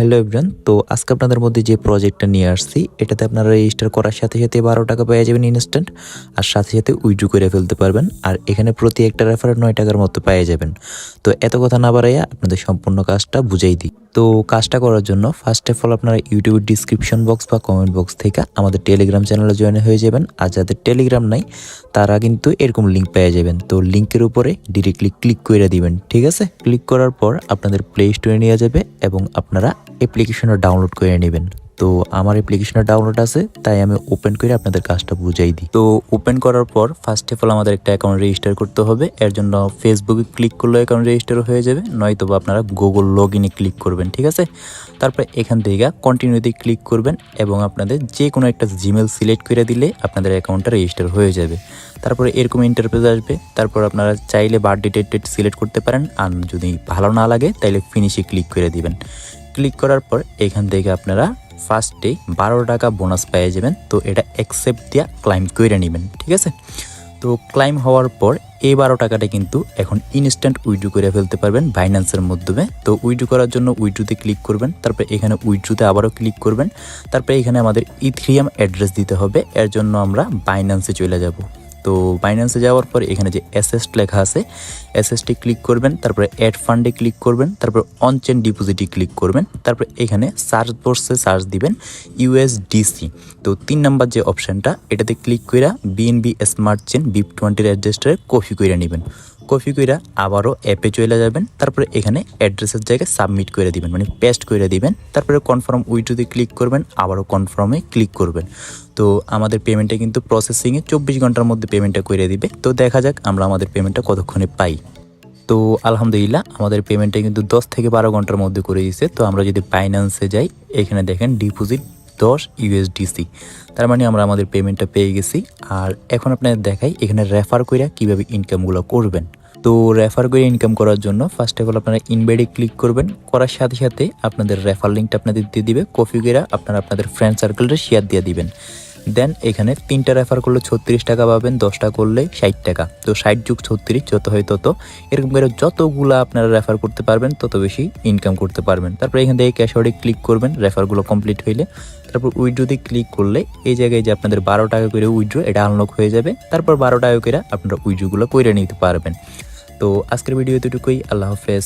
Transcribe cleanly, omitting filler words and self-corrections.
Hello everyone, তো আজকে আপনাদের মধ্যে যে প্রজেক্টটা নিয়ে আসছি এটাতে আপনারা রেজিস্টার করার সাথে সাথে 12 টাকা পেয়ে যাবেন ইনস্ট্যান্ট, আর সাথে সাথে উইথড্র করে ফেলতে পারবেন। আর এখানে প্রতি একটা রেফারে 9 টাকার মতো পেয়ে যাবেন। তো এত কথা না বাড়াইয়া আপনাদের সম্পূর্ণ কাজটা বুঝাই দিই। তো কাজটা করার জন্য ফার্স্ট অফ অল আপনারা ইউটিউবের ডিসক্রিপশন বক্স বা কমেন্ট বক্স থেকে আমাদের টেলিগ্রাম চ্যানেলে জয়েন হয়ে যাবেন। আর যাদের টেলিগ্রাম নাই তারা কিন্তু এরকম লিঙ্ক পেয়ে যাবেন। তো লিঙ্কের উপরে ডিরেক্টলি ক্লিক করে দিবেন, ঠিক আছে? ক্লিক করার পর আপনাদের প্লে স্টোরে নিয়ে যাবে এবং আপনারা অ্যাপ্লিকেশনটা ডাউনলোড করে নেবেন। তো আমার অ্যাপ্লিকেশনটা ডাউনলোড আছে, তাই আমি ওপেন করে আপনাদের কাজটা বুঝাই দিই। তো ওপেন করার পর ফার্স্ট অফ অল আমাদের একটা অ্যাকাউন্ট রেজিস্টার করতে হবে। এর জন্য ফেসবুকে ক্লিক করলে অ্যাকাউন্ট রেজিস্টার হয়ে যাবে, নয়তো বা আপনারা গুগল লগ ইনে ক্লিক করবেন, ঠিক আছে? তারপরে এখান থেকে কন্টিনিউতে ক্লিক করবেন এবং আপনাদের যে কোনো একটা জিমেল সিলেক্ট করে দিলে আপনাদের অ্যাকাউন্টটা রেজিস্টার হয়ে যাবে। তারপরে এরকম ইন্টারফেস আসবে। তারপর আপনারা চাইলে বার্থডে ডেট সিলেক্ট করতে পারেন, আর যদি ভালো না লাগে তাইলে ফিনিশে ক্লিক করে দিবেন। ক্লিক করার পর এখান থেকে আপনারা ফার্স্টে 12 টাকা বোনাস পেয়ে যাবেন। তো এটা অ্যাকসেপ্ট দিয়া ক্লাইম করে নেবেন, ঠিক আছে? তো ক্লাইম হওয়ার পর এই 12 টাকাটা কিন্তু এখন ইনস্ট্যান্ট উইথড্র করে ফেলতে পারবেন বাইন্যান্সের মাধ্যমে। তো উইথড্র করার জন্য উইথড্রোতে ক্লিক করবেন, তারপরে এখানে উইথড্রোতে আবারও ক্লিক করবেন। তারপরে এখানে আমাদের ইথেরিয়াম অ্যাড্রেস দিতে হবে। এর জন্য আমরা বাইন্যান্সে চলে যাব। তো বাইন্যান্সে যাওয়ার পর এখানে যে অ্যাসেস্ট লেখা আছে, অ্যাসেস্টে ক্লিক করবেন, তারপরে অ্যাড ফান্ডে ক্লিক করবেন, তারপরে অনচেন ডিপোজিটে ক্লিক করবেন। তারপরে এখানে সার্চ বক্সে সার্চ দিবেন ইউএসডিসি। তো 3 নাম্বার যে অপশানটা এটাতে ক্লিক করে বিএনবি স্মার্ট চেন BIP20 অ্যাড্রেসটারে কপি করে নেবেন। কপি করে আবারও অ্যাপে চলে যাবেন। তারপরে এখানে অ্যাড্রেসের জায়গায় সাবমিট করে দিবেন, মানে পেস্ট করে দিবেন। তারপরে কনফার্ম উইথড্রোতে ক্লিক করবেন, আবারও কনফার্মে ক্লিক করবেন। তো আমাদের পেমেন্টটা কিন্তু প্রসেসিংয়ে 24 ঘন্টার মধ্যে পেমেন্টটা করে দিবে। তো দেখা যাক আমরা আমাদের পেমেন্টটা কতক্ষণে পাই। তো আলহামদুলিল্লাহ আমাদের পেমেন্টটা কিন্তু 10 থেকে 12 ঘন্টার মধ্যে করে দিয়েছে। তো আমরা যদি বাইন্যান্সে যাই, এখানে দেখেন ডিপোজিট 10 ইউএসডিসি, তার মানে আমরা আমাদের পেমেন্টটা পেয়ে গেছি। আর এখন আপনাদের দেখাই এখানে রেফার করে কীভাবে ইনকামগুলো করবেন। তো রেফার করে ইনকাম করার জন্য ফার্স্ট অফ অল আপনারা ইনভাইটে ক্লিক করবেন। করার সাথে সাথে আপনাদের রেফার লিঙ্কটা আপনাদের দিয়ে দিবে। কপি করে আপনারা আপনাদের ফ্রেন্ড সার্কেলটা শেয়ার দিয়ে দিবেন। দেন এখানে 3টা রেফার করলে 36 টাকা পাবেন, 10টা করলে 60 টাকা। তো 60 যোগ 36 যত হয় তত, এরকম করে যতগুলো আপনারা রেফার করতে পারবেন তত বেশি ইনকাম করতে পারবেন। তারপরে এখান থেকে ক্যাশ আউটে ক্লিক করবেন রেফারগুলো কমপ্লিট হইলে। তারপর উইথড্রোতে ক্লিক করলে এই জায়গায় যে আপনাদের 12 টাকা করে উইথড্রো এটা আনলক হয়ে যাবে। তারপর 12 টাকা করে আপনারা উইথড্রোগুলো করে নিতে পারবেন। তো আজকের ভিডিও এতটুকুই। আল্লাহ হাফেজ।